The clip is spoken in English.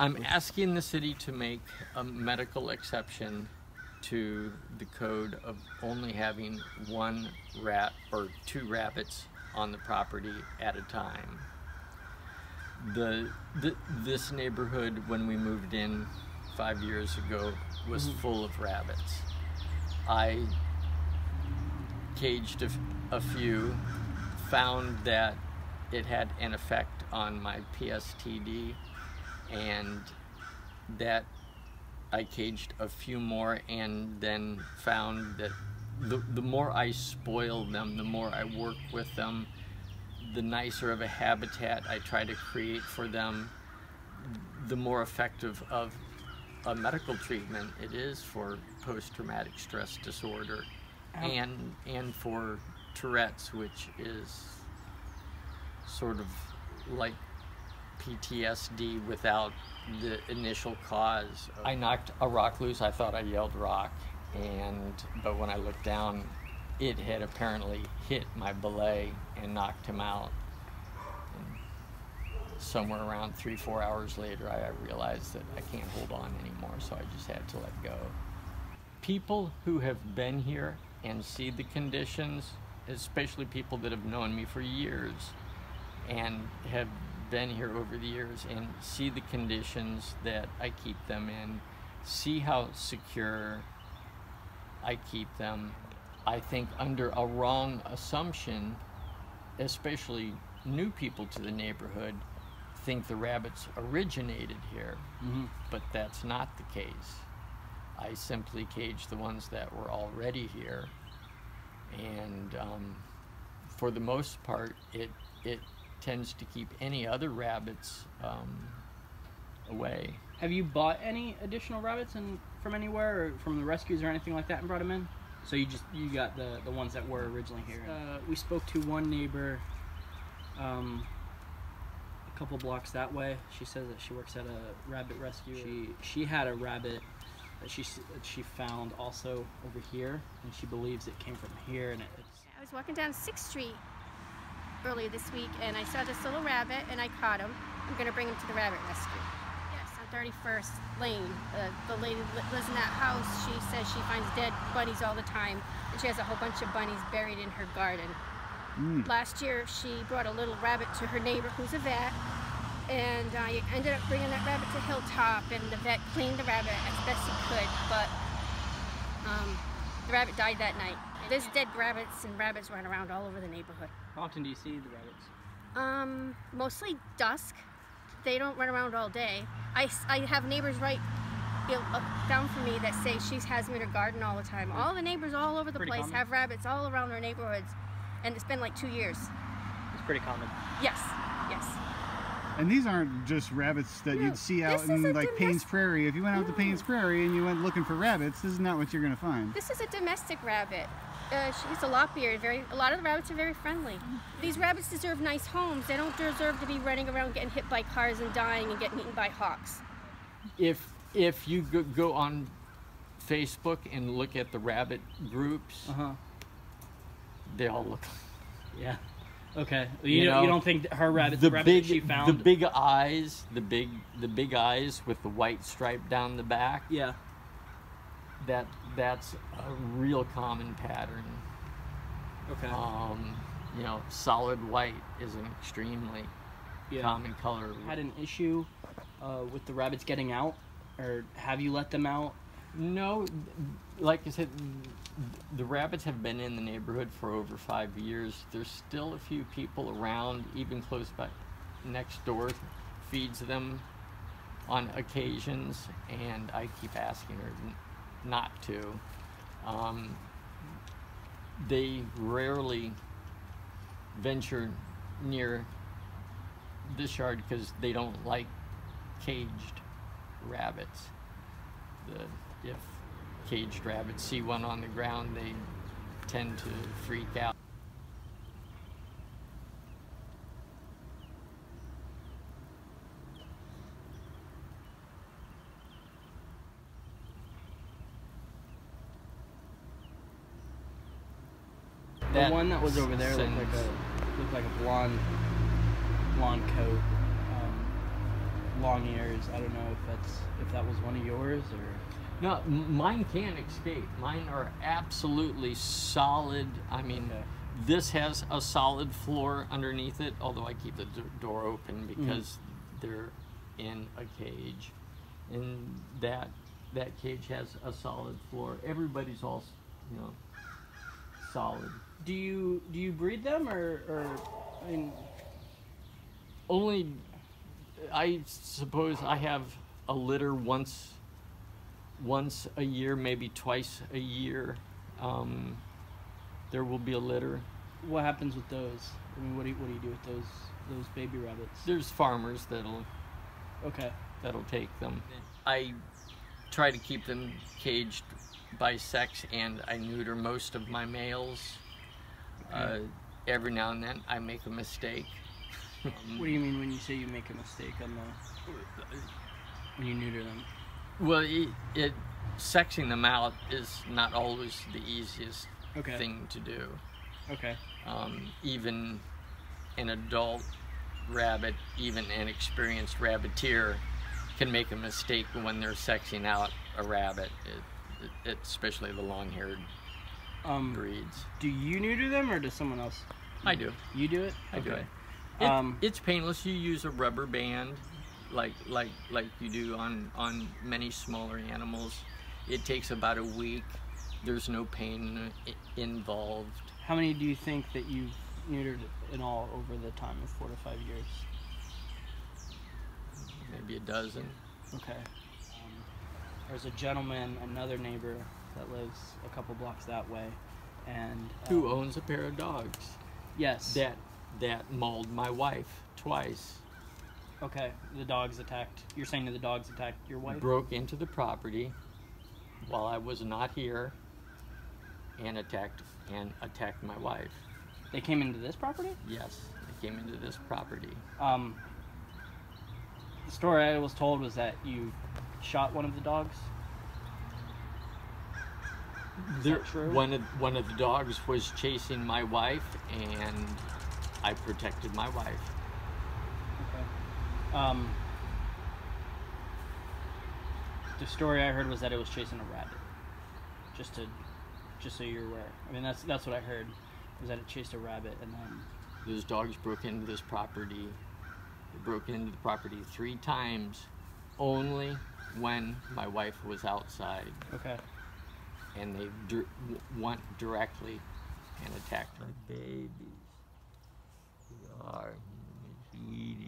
I'm asking the city to make a medical exception to the code of only having one rat or two rabbits on the property at a time. This neighborhood, when we moved in 5 years ago, was full of rabbits. I caged a few, found that it had an effect on my PSTD, and that I caged a few more, and then found that the more I spoil them, the more I work with them, the nicer of a habitat I try to create for them, the more effective of a medical treatment it is for post-traumatic stress disorder and for Tourette's, which is sort of like PTSD without the initial cause. I knocked a rock loose. I thought I yelled rock, but when I looked down, it had apparently hit my belay and knocked him out. And somewhere around 3-4 hours later, I realized that I can't hold on anymore, so I just had to let go. People who have been here and see the conditions, especially people that have known me for years and have been here over the years and see the conditions that I keep them in, see how secure I keep them, I think under a wrong assumption, especially new people to the neighborhood think the rabbits originated here, but that's not the case. I simply caged the ones that were already here, and for the most part, it tends to keep any other rabbits away. Have you bought any additional rabbits from anywhere, or from the rescues or anything like that, and brought them in? So you got the ones that were originally here. We spoke to one neighbor a couple blocks that way. She says that she works at a rabbit rescue. She had a rabbit that she found also over here, and she believes it came from here. And I was walking down 6th Street earlier this week, and I saw this little rabbit, and I caught him. I'm going to bring him to the rabbit rescue. Yes, on 31st Lane. The lady that lives in that house, she says she finds dead bunnies all the time, and she has a whole bunch of bunnies buried in her garden. Last year, she brought a little rabbit to her neighbor who's a vet, and I ended up bringing that rabbit to Hilltop, and the vet cleaned the rabbit as best he could, but the rabbit died that night. There's dead rabbits, and rabbits run around all over the neighborhood. How often do you see the rabbits? Mostly dusk. They don't run around all day. I have neighbors right down from me that say she has them in her garden all the time. All the neighbors all over the place common. have rabbits all around their neighborhoods, and it's been like 2 years. It's pretty common. Yes, yes. And these aren't just rabbits that you'd see out in like Payne's Prairie. If you went out to Payne's Prairie and you went looking for rabbits, this is not what you're going to find. This is a domestic rabbit. She's a lop-eared. A lot of the rabbits are very friendly. These rabbits deserve nice homes. They don't deserve to be running around getting hit by cars and dying and getting eaten by hawks. If you go on Facebook and look at the rabbit groups, they all look like... Yeah. Okay. You don't think her rabbit, the rabbit that she found, the big eyes with the white stripe down the back. Yeah. That's a real common pattern. Okay. Solid white is an extremely common color. Had an issue with the rabbits getting out, or have you let them out? No, like I said, the rabbits have been in the neighborhood for over 5 years. There's still a few people around, even close by next door, feeds them on occasions, and I keep asking her not to. They rarely venture near this yard because they don't like caged rabbits. If caged rabbits see one on the ground, they tend to freak out. The one that was over there looked like a blonde coat. long ears. I don't know if that was one of yours or. No, mine can't escape. Mine are absolutely solid. I mean, Okay. this has a solid floor underneath it, although I keep the door open because they're in a cage. And that cage has a solid floor. Everybody's all, you know, solid. Do you breed them or I mean, Only, I suppose I have a litter once a year, maybe twice a year. There will be a litter. what happens with those? I mean, what do you do with those baby rabbits? There's farmers Okay. that'll take them. I try to keep them caged by sex, and I neuter most of my males. Every now and then I make a mistake. What do you mean when you say you make a mistake on when you neuter them? Well, sexing them out is not always the easiest thing to do. Okay. Even an adult rabbit, even an experienced rabbiteer, can make a mistake when they're sexing out a rabbit, especially the long-haired breeds. Do you neuter them or does someone else? I do. You do it? I do Okay. it. It's painless. You use a rubber band, like you do on many smaller animals. It takes about a week. There's no pain involved. How many do you think that you've neutered in all over the time of 4 to 5 years? Maybe a dozen. Okay. There's a gentleman, another neighbor that lives a couple blocks that way, and Who owns a pair of dogs yes. that mauled my wife twice. Okay. The dogs attacked. You're saying that the dogs attacked your wife? Broke into the property while I was not here and attacked my wife. They came into this property? Yes, they came into this property. The story I was told was that you shot one of the dogs. Is that true? One of the dogs was chasing my wife, and I protected my wife. Okay. The story I heard was that it was chasing a rabbit. Just so you're aware. I mean, that's what I heard, was that it chased a rabbit, and then Those dogs broke into this property. They broke into the property 3 times, only when my wife was outside. okay. And they went directly and attacked her. My babies. They are, my sweeties.